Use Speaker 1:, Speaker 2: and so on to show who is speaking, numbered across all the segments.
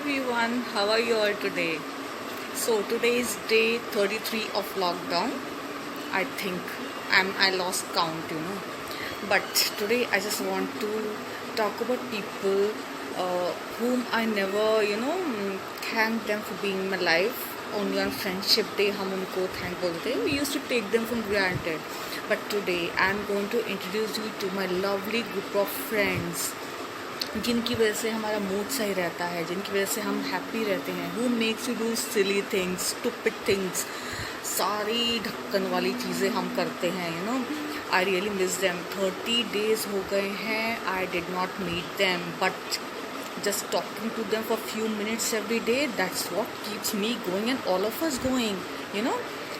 Speaker 1: everyone, how are you all today? So today is day 33 of lockdown. I think I lost count. But today I just want to talk about people whom I never thank them for being in my life. Only on friendship day हम उनको thank बोलते हैं. We used to take them for granted. But today I am going to introduce you to my lovely group of friends. जिनकी वजह से हमारा mood सही रहता है, जिनकी वजह से हम हैप्पी रहते हैं. Who makes you do silly things, stupid things, सारी ढक्कन वाली चीज़ें हम करते हैं. I really miss them. 30 days हो गए हैं. I did not meet them, but just talking to them for few minutes every day, that's what keeps me going and all of us going.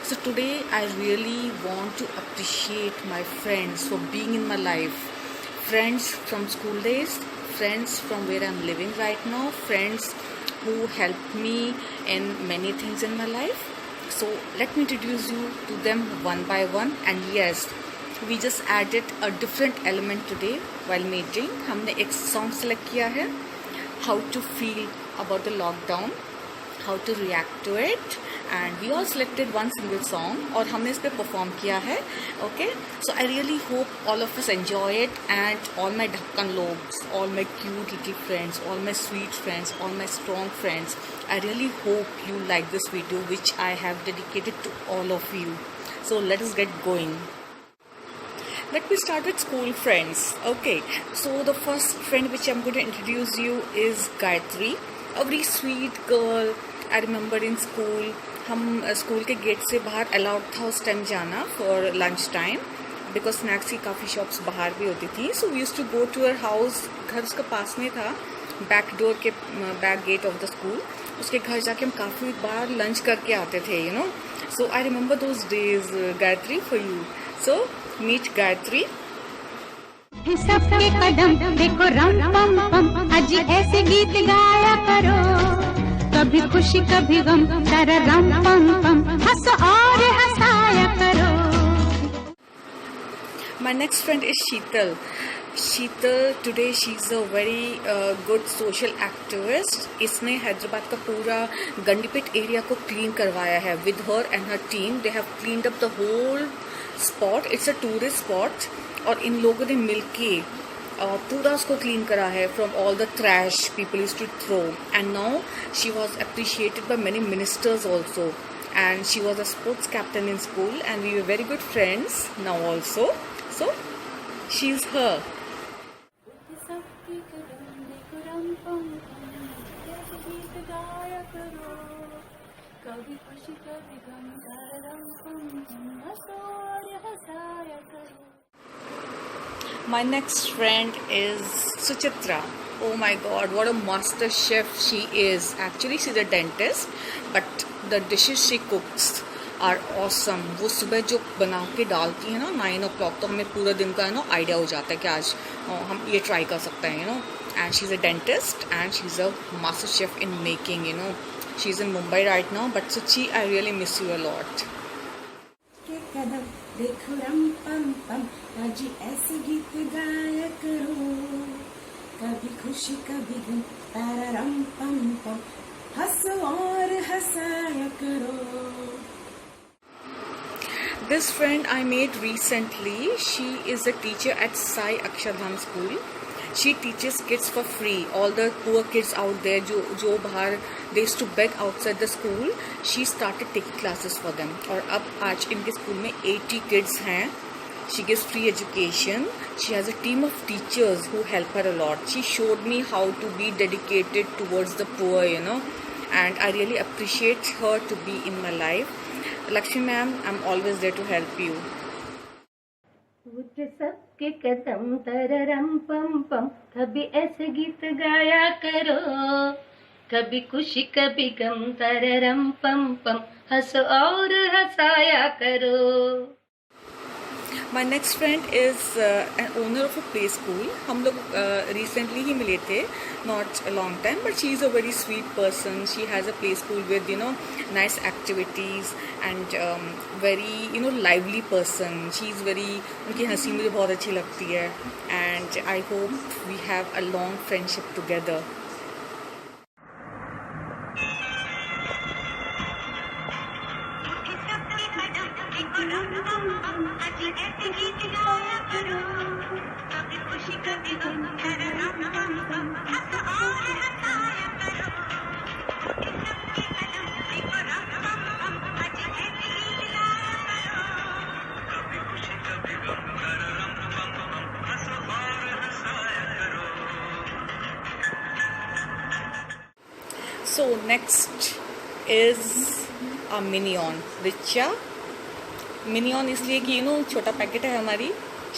Speaker 1: So today I really want to appreciate my friends for being in my life. Friends from school days, friends from where I'm living right now, friends who helped me in many things in my life. So let me introduce you to them one by one. And yes, we just added a different element today while meeting. हमने एक song select किया है, how to feel about the lockdown, how to react to it, and we all selected one single song और हमने इस पे perform किया है. Okay, so I really hope all of us enjoy it, and all my ढक्कन logs, all my cute little friends, all my sweet friends, all my strong friends, I really hope you like this video which I have dedicated to all of you. So let us get going. Let me start with school friends. Okay, so the first friend which I'm going to introduce you is Gayatri, a very sweet girl. I remember in school, हम school के gate से बाहर allowed था उस time जाना for lunch time, because snacks की काफ़ी shops बाहर भी होती थी. So we used to go to our house. घर उसके पास में था, बैक डोर के back gate of the school. उसके घर जाके हम काफ़ी बार लंच करके आते थे. So I remember those days. Gayatri, for you. So meet Gayatri.
Speaker 2: सबके कदम देखो रम पम पम, आज ऐसे गीत गाया करो, कभी खुशी कभी गम, तारा रम पम पम, हंसो और हंसाया करो.
Speaker 1: My next friend is Sheetal. Sheetal, today she's a very good social activist. इसने हैदराबाद का पूरा गंडीपेट एरिया को क्लीन करवाया है. With her and her team, they have cleaned up the whole spot. It's a tourist spot. और इन लोगों ने मिलके पूरा उसको क्लीन करा है from all the trash people used to throw. And now she was appreciated by many ministers also. And she was a sports captain in school, and we were very good friends now also. So she is her. My next friend is Suchitra. Oh my god, what a master chef she is. Actually, she's a dentist, but the dishes she cooks are awesome. वो सुबह जो बना के डालती है ना 9 o'clock, तो हमें पूरा दिन का आइडिया हो जाता है कि आज हम ये ट्राई कर सकते हैं. And she's a dentist and she's a master chef in making. She's in Mumbai right now, but Suchi, I really miss you a lot.
Speaker 2: देखो रम पम पम, आज ऐसे गीत गाया करो, कभी खुशी कभी गम, तारा रम पम पम, हंसो और हंसाया करो.
Speaker 1: This friend I made recently. She is a teacher at Sai Akshardham School. She teaches kids for free. All the poor kids out there जो बाहर they used to beg outside the school. She started taking classes for them. और अब आज इनके school में 80 kids हैं. She gives free education. She has a team of teachers who help her a lot. She showed me how to be dedicated towards the poor, and I really appreciate her to be in my life. Lakshmi ma'am, I'm always there to help you.
Speaker 2: सबके कदम तररम पम पम, कभी ऐसे गीत गाया करो, कभी खुशी कभी गम, तररम पम पम, हंसो और हंसाया करो.
Speaker 1: My next friend is an owner of a play school. हम लोग recently ही मिले थे, not a long time, but she is a very sweet person. She has a play school with nice activities and very lively person. She is very, उनकी हंसी मुझे बहुत अच्छी लगती है, and I hope we have a long friendship together.
Speaker 2: गीत गाया करो, कभी खुशी कभी गम, तररम पम पम, हंस और हंसाया करो। सबके कदम देखो रम पम पम, आज ऐसे गीत गाया करो, कभी खुशी कभी गम, तररम पम पम, हंस और हंसाया करो।
Speaker 1: So next is a minion, Richa. Minion इसलिए कि छोटा पैकेट है हमारी.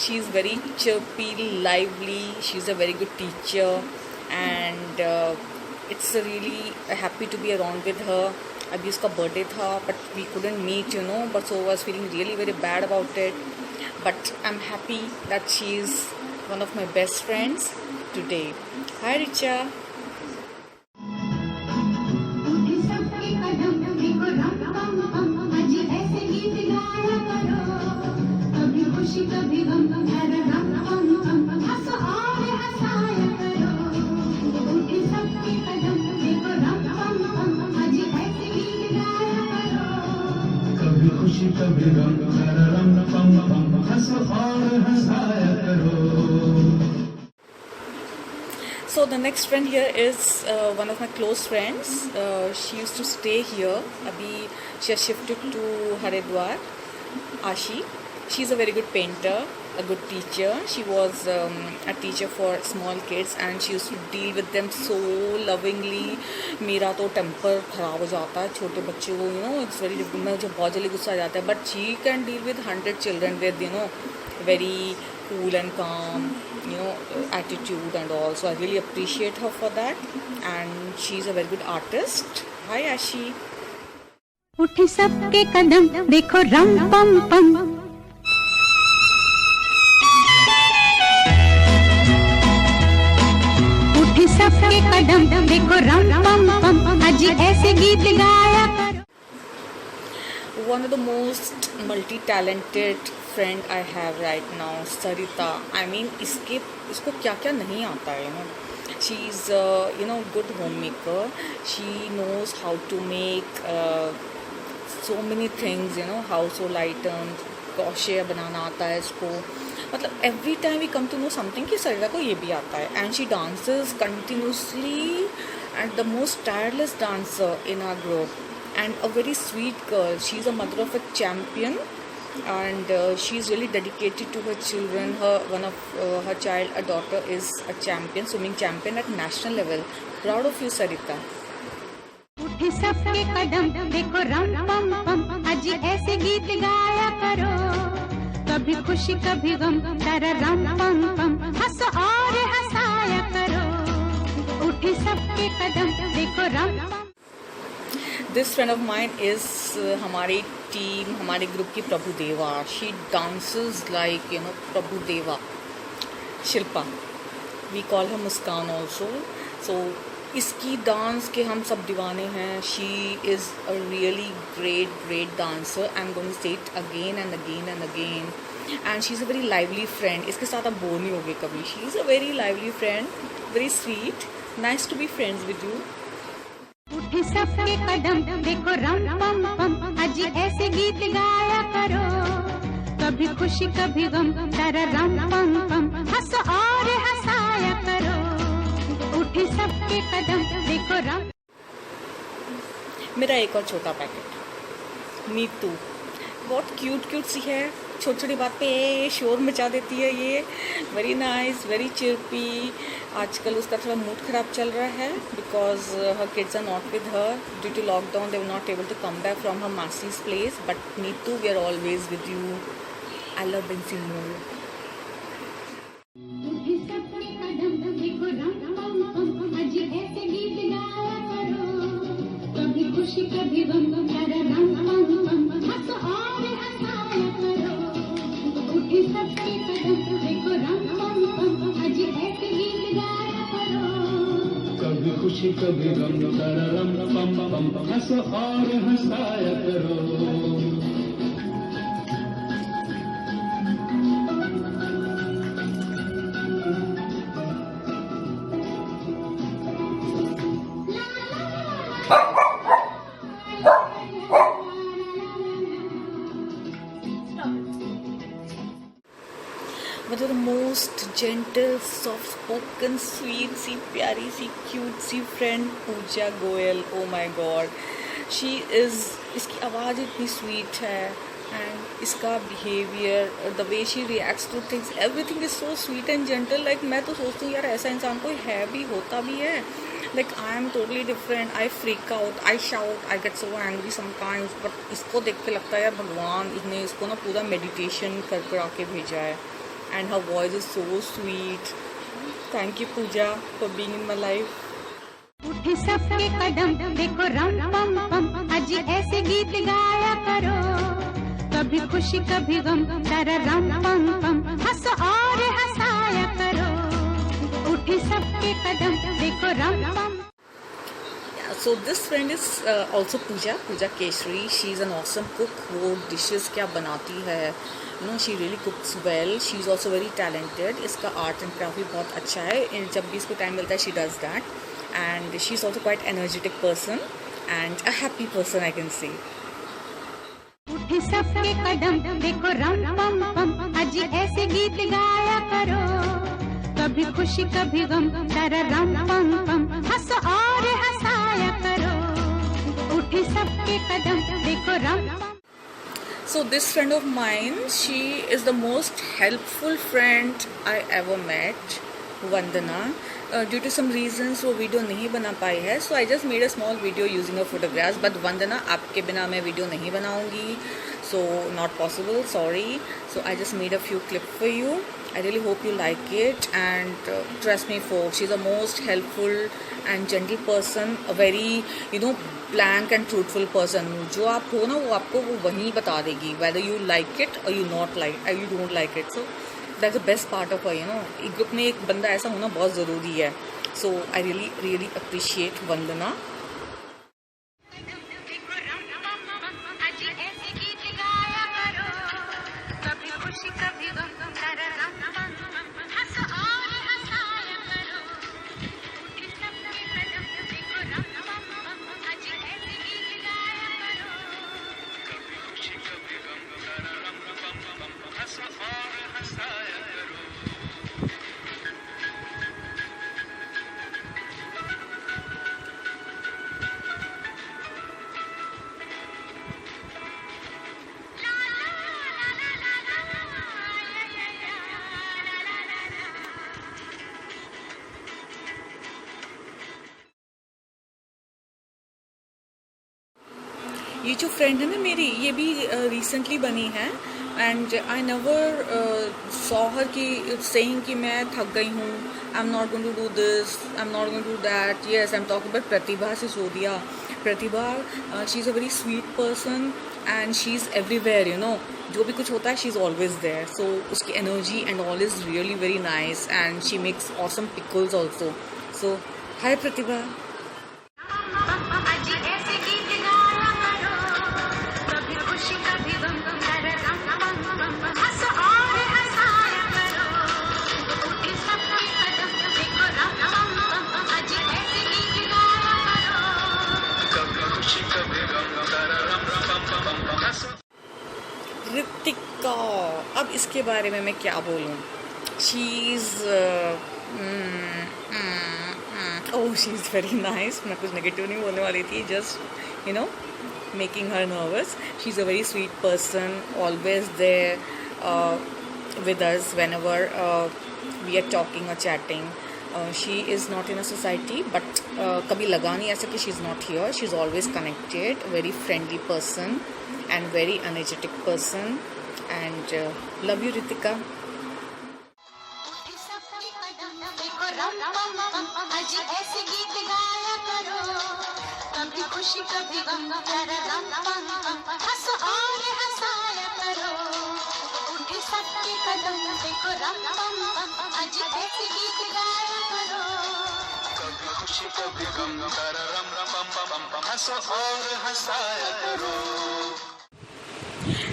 Speaker 1: She is very chirpy, lively. She is a very good teacher, and it's really happy to be around with her. अभी उसका बर्थडे था, but we couldn't meet, but so I was feeling really very bad about it. But I'm happy that she is one of my best friends today. Hi Richa.
Speaker 2: कभी गम तररम पम पम, हंस और हंसाया करो, उठे सबके कदम देखो रम पम पम, आज ऐसे गीत गाया करो, कभी खुशी कभी गम तररम पम पम, हंस और हंसाया करो.
Speaker 1: So the next friend here is one of my close friends. She used to stay here. Abhi she has shifted to Haridwar. Ashi. She's a very good painter, a good teacher. She was a teacher for small kids and she used to deal with them so lovingly. मेरा तो temper ख़राब हो जाता है छोटे बच्चे को, it's very difficult. मुझे बहुत जल्दी गुस्सा आ जाता है, but she can deal with 100 children with very cool and calm attitude and all. So I really appreciate her for that, and she's a very good artist. Hi Ashi.
Speaker 2: उठे सबके कदम देखो रम पम पम, उठे सबके कदम देखो रम पम पम, आज ऐसे गीत गाया करो.
Speaker 1: One of the most multi-talented friend I have right now, Sarita. I mean, इसको क्या नहीं आता है. She's good homemaker. She knows how to make so many things, household items. crochet बनाना आता है इसको. मतलब every time we come to know something कि सरिता को ये भी आता है. And she dances continuously and the most tireless dancer in our group. And a very sweet girl. She's a mother of a champion, and she's really dedicated to her children. One of her child, a daughter, is a champion, swimming champion at national level. Proud of you, Sarita.
Speaker 2: उठे सबके कदम देखो रम पम पम, आज ऐसे गीत गाया करो, कभी खुशी कभी गम तररम पम पम, हंस और हंसाया करो, उठे सबके कदम देखो रम पम.
Speaker 1: This friend of mine is हमारी team, हमारे group की Prabhudeva. She dances like Prabhudeva. Shilpa. We call her Muskan also. So इसकी डांस के हम सब दीवाने हैं. She is a really great dancer. I'm going to say it again and again and again. And she's a very lively friend. इसके साथ आप bore नहीं होगे कभी. She's a very lively friend, very sweet. Nice to be friends with you.
Speaker 2: उठे सबके कदम देखो रम पम पम, आज ऐसे गीत गाया करो, कभी खुशी कभी गम तररम पम पम, हंस और हंसाया करो, उठे सबके कदम देखो रम.
Speaker 1: मेरा एक और छोटा पैकेट, नीतू. बहुत क्यूट सी है. छोटी बात पे शोर मचा देती है ये. Very nice, very chirpy. आजकल उसका थोड़ा मूड ख़राब चल रहा है because her kids are not with her due to lockdown. They were not able to come back from her मासीज place. But Neetu, we are always with you. I love and see you. खुशी कभी गम तररम पम पम, हंस और हंसाया करो, उठे सबके कदम देखो रम पम पम, आज ऐसे गीत गाया करो,
Speaker 2: कभी खुशी कभी गम तररम पम पम, हंस और हंसाया करो.
Speaker 1: most gentle, soft-spoken, sweet सी प्यारी सी cute C friend Puja Goyal. Oh my God, she is. इसकी आवाज़ इतनी sweet है and इसका behavior, the way she reacts to things, everything is so sweet and gentle. Like मैं तो सोचती हूँ यार ऐसा इंसान कोई है भी, होता भी है. Like I am totally different. I freak out, I shout, I get so angry sometimes. But इसको देख के लगता है यार भगवान इसने इसको ना पूरा meditation कर आके भेजा है. And her voice is so sweet. Thank you Pooja for being in my life.
Speaker 3: उठे सबके कदम देखो रम पम पम, अजी ऐसे गीत गाया करो, कभी खुशी कभी गम, तारा रम पम पम, हंसो और हंसाया करो. उठे सबके कदम देखो रम पम.
Speaker 1: So this friend is also Pooja Keshri. She is an awesome cook. वो dishes क्या बनाती है, you know, she really cooks well. She is also very talented. इसका art and craft भी बहुत अच्छा है. जब भी इसको टाइम मिलता है she does that. And she is also quite energetic person and a happy person, I can say.
Speaker 3: उठे सबके कदम देखो रम पम पम, अजी ऐसे गीत गाया करो, कभी खुशी कभी गम, तारा रम पम पम, हंसो और हंसाया करो. उठे सबके कदम देखो रम पम.
Speaker 1: So this friend of mine, she is the most helpful friend I ever met, Vandana. Due to some reasons वो वीडियो नहीं बना पाई है, so I just made a small video using her photographs. But Vandana, आपके बिना मैं video नहीं बनाऊंगी, so not possible, sorry. So I just made a few clips for you. I really hope you like it, and trust me folks, she's the most helpful and gentle person, a very, you know, blank and truthful person. जो आप हो ना वो आपको वो वहीं बता देगी, whether you like it or you don't like it. So that's the best part of her, you know. एक ग्रुप में एक बंदा ऐसा होना बहुत ज़रूरी है. So I really appreciate Vandana. ये जो फ्रेंड है ना मेरी, ये भी रिसेंटली बनी है. And I never saw her की सेइंग कि मैं थक गई हूँ, I am not going to do this, I am not going to do that. Yes, I am talking about Pratibha Sisodia. Pratibha, she is a very sweet person and she is everywhere, you know. जो भी कुछ होता है she is always there. So उसकी energy and all is really very nice and she makes awesome pickles also. So hi Pratibha. Ritika, अब इसके बारे में मैं क्या बोलूँ. She is oh she is very nice. मैं कुछ नेगेटिव नहीं बोलने वाली थी, just you know making her nervous. She is a very sweet person, always there with us whenever we are talking और chatting. She is not in a society, but कभी लगा नहीं ऐसा कि she is not here. She is always connected, very friendly person and very energetic person, and love you Ritika.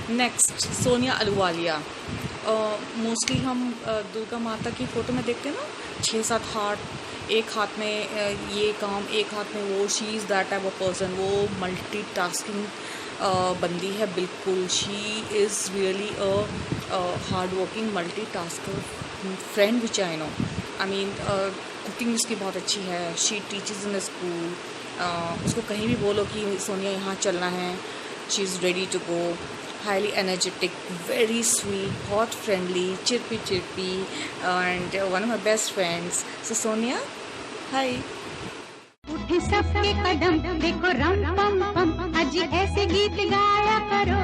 Speaker 1: Next Sonia Ahluwalia. Mostly हम दुर्गा माता की photo में देखते हैं ना, 6-7 हाथ, एक हाथ में ये काम, एक हाथ में वो. She is that type of person. वो मल्टीटास्किंग बंदी है बिल्कुल. She is really a hard working multitasker friend which I know. I mean, cooking उसकी बहुत अच्छी है. She teaches in a school. उसको कहीं भी बोलो कि सोनिया यहाँ चलना है, she is ready to go. Highly energetic, very sweet, बहुत friendly, chirpy, and one of my best friends. So Sonia, hi.
Speaker 3: उठे सबके कदम देखो रम पम पम, अजी ऐसे गीत गाया करो.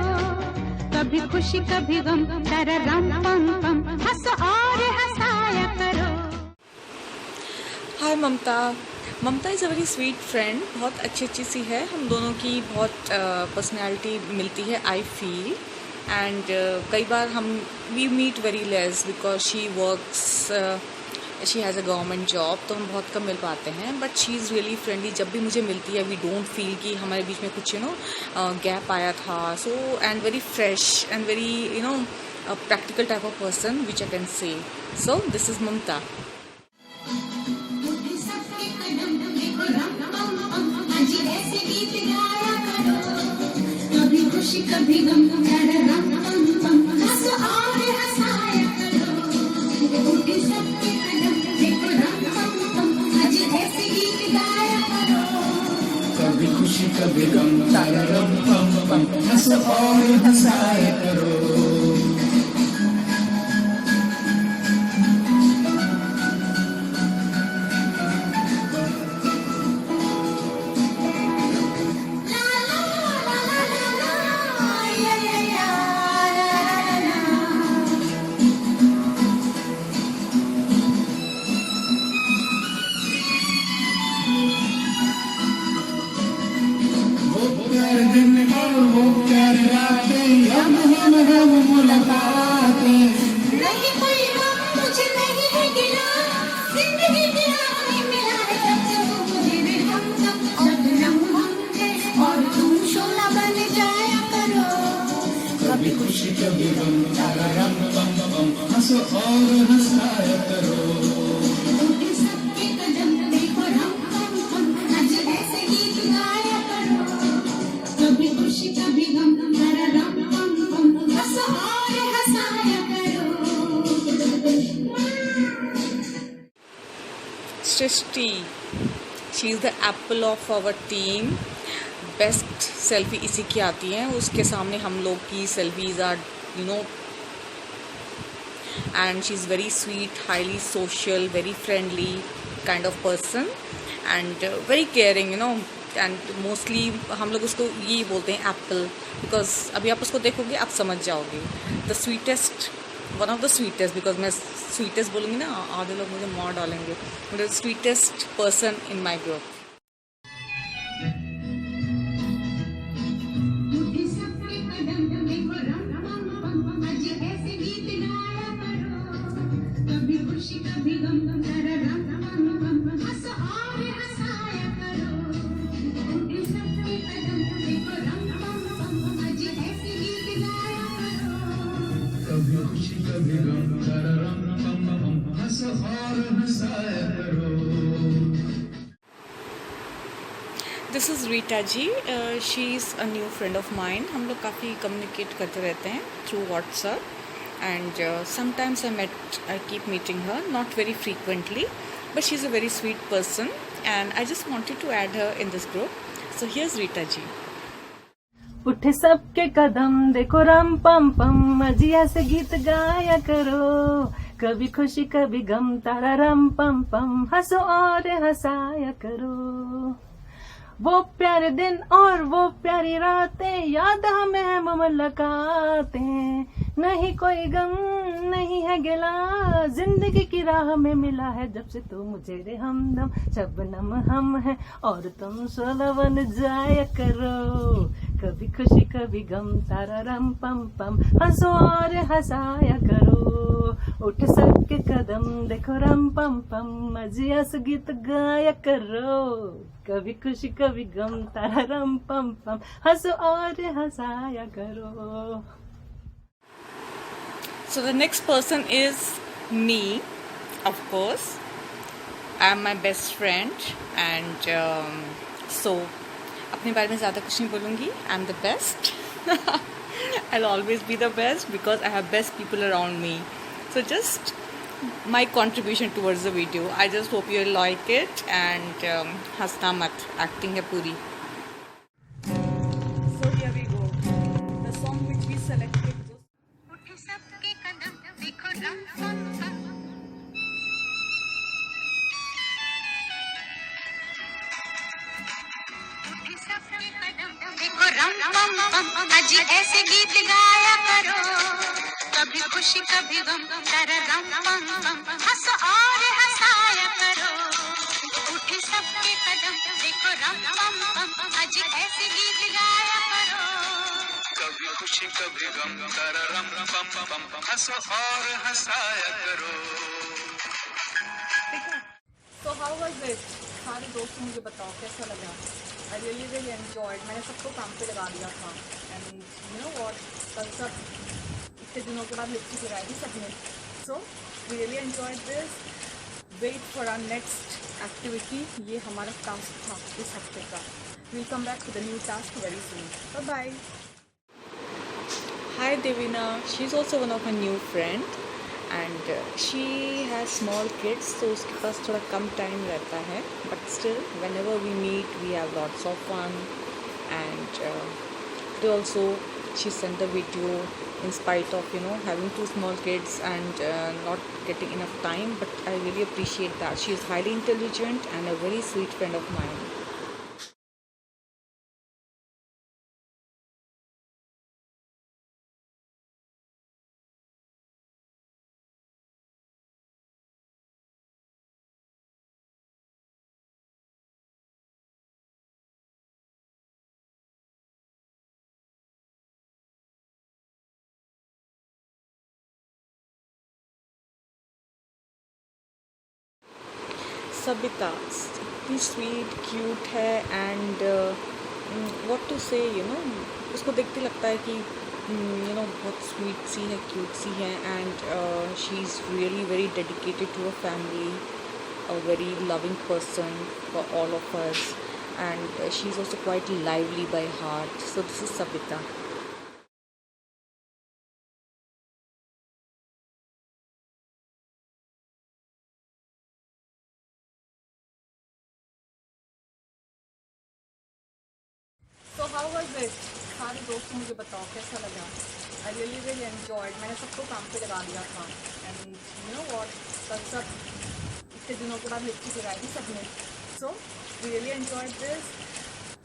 Speaker 3: कभी खुशी कभी गम, तारा रम पम पम, हंसो और हंसाया करो.
Speaker 1: Hi Mamta. Mamta is a very sweet friend. बहुत अच्छी सी है. हम दोनों की बहुत पर्सनैलिटी मिलती है, आई फील. एंड कई बार हम we meet very less because she works, she has a government job, तो हम बहुत कम मिल पाते हैं. But she is really friendly. जब भी मुझे मिलती है वी डोंट फील कि हमारे बीच में कुछ गैप आया था. So and very fresh and very practical type of person which I can say. So this is Mamta.
Speaker 3: कभी गम तारा रम पम पम, हंसो और हंसाया करो. उनके सबके कदम देखो रम पम पम, आज ऐसे गीत गाया करो.
Speaker 4: कभी खुशी कभी गम तारा रम पम पम, हंसो और हंसाया करो. दिन और वो प्यार रातें, हम मुलाकातें.
Speaker 3: नहीं कोई गम मुझे नहीं है गिला, जिंदगी की राह में मिला है जब से वो मुझे रे हमदम. शबनम हम हैं और तुम शोला बन जाया करो.
Speaker 4: कभी खुशी कभी गम तारा रम पम पम, हंसो और हंसाया करो.
Speaker 3: उनके सबके कदम देखो रम पम पम, आज ऐसे गीत गाया करो. कभी खुशी कभी गम तारा रम पम पम, हंसो और हंसाया करो.
Speaker 1: Srishti, she is the apple of our team. Best selfie इसी की आती है. उसके सामने हम लोग की selfies are and she's very sweet, highly social, very friendly kind of person and very caring, and mostly हम लोग उसको ये बोलते हैं एप्पल, बिकॉज अभी आप उसको देखोगे आप समझ जाओगे. The sweetest, one of the sweetest, because मैं स्वीटेस्ट बोलूँगी ना आधे लोग मुझे मार डालेंगे. The sweetest person in my group.
Speaker 3: कभी गम तारा रम पम पम, हंसो और हंसाया करो. उनके सबके कदम देखो रम पम पम, आज ऐसे गीत गाया करो.
Speaker 4: कभी खुशी कभी गम तारा रम पम पम, हंसो और हंसाया करो.
Speaker 1: This is Rita ji. She is a new friend of mine. हम लोग काफ़ी कम्युनिकेट करते रहते हैं through WhatsApp. And sometimes I keep meeting her, not very frequently, but she's a very sweet person and I just wanted to add her in this group. So here's Rita ji.
Speaker 2: उठे सबके कदम देखो रम पम पम, अजिया से गीत गाया करो. कभी खुशी कभी गम तारा रम पम पम, हंसो और हंसाया करो. वो प्यारे दिन और वो प्यारी रातें, याद हमें है मुलाकातें. नहीं कोई गम नहीं है गिला, जिंदगी की राह में मिला है जब से तू मुझे रे हमदम. शबनम हम हैं और तुम शोला बन जाया करो. कभी खुशी कभी गम तारा रम पम पम, हंसो और हंसाया करो. उठ सबके कदम देखो रम पम पम, अजिया से गीत गाया करो. कभी खुशी कभी गम तारा रम पम पम, हंसो और हंसाया करो.
Speaker 1: So the next person is me, of course. I'm my best friend and so अपने बारे में ज़्यादा कुछ नहीं बोलूँगी. I'm the best. I'll always be the best because I have best people around me. So just my contribution towards the video. I just hope you like it and हंसना मत, acting है पूरी. So here we go. The song which we selected.
Speaker 3: उठे सबके कदम देखो रम पम पम उठे सबके कदम देखो रम पम पम अजी ऐसे गीत गाया करो कभी खुशी कभी गम तारा रम पम पम हंसो और हंसाया करो उठे सबके कदम देखो रम पम पम अजी ऐसे गीत गाया करो
Speaker 4: कभी खुशी कभी गम तारा रम पम पम पम हंसो और हंसाया करो.
Speaker 1: So how was it? सारे दोस्त मुझे बताओ कैसा लगा. I really enjoyed. मैंने सबको काम पे लगा दिया था. And you know what? कल सब इतने दिनों के बाद लिपस्टिक लगाई थी सबने. So we really enjoyed this. Wait for our next activity. ये हमारा टास्क था इस हफ्ते का. We'll come back to the new task very soon. Bye bye. Hi Devina. She's also one of my new friend. And she has small kids, so उसके पास थोड़ा कम time रहता है. But still, whenever we meet, we have lots of fun. And today also, she sent a video in spite of having two small kids and not getting enough time. But I really appreciate that. She is highly intelligent and a very sweet friend of mine. Sabita इतनी sweet cute है and what to से उसको देखते लगता है कि बहुत sweet सी है, क्यूट सी है. And she is really very dedicated to a family, a very loving person for all of us. And she is also quite lively by heart. So this is Sabita. So how was it? सारे दोस्त मुझे बताओ कैसा लगा. I really enjoyed. मैंने सबको काम पे लगा दिया था. And you know what? कल सब इतने दिनों के बाद लिपस्टिक लगाई थी सबने. So we really enjoyed this.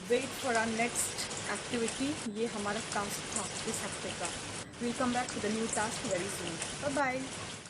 Speaker 1: Wait for our next activity. ये हमारा टास्क था इस हफ्ते का. We'll come back to the new task very soon. Bye bye.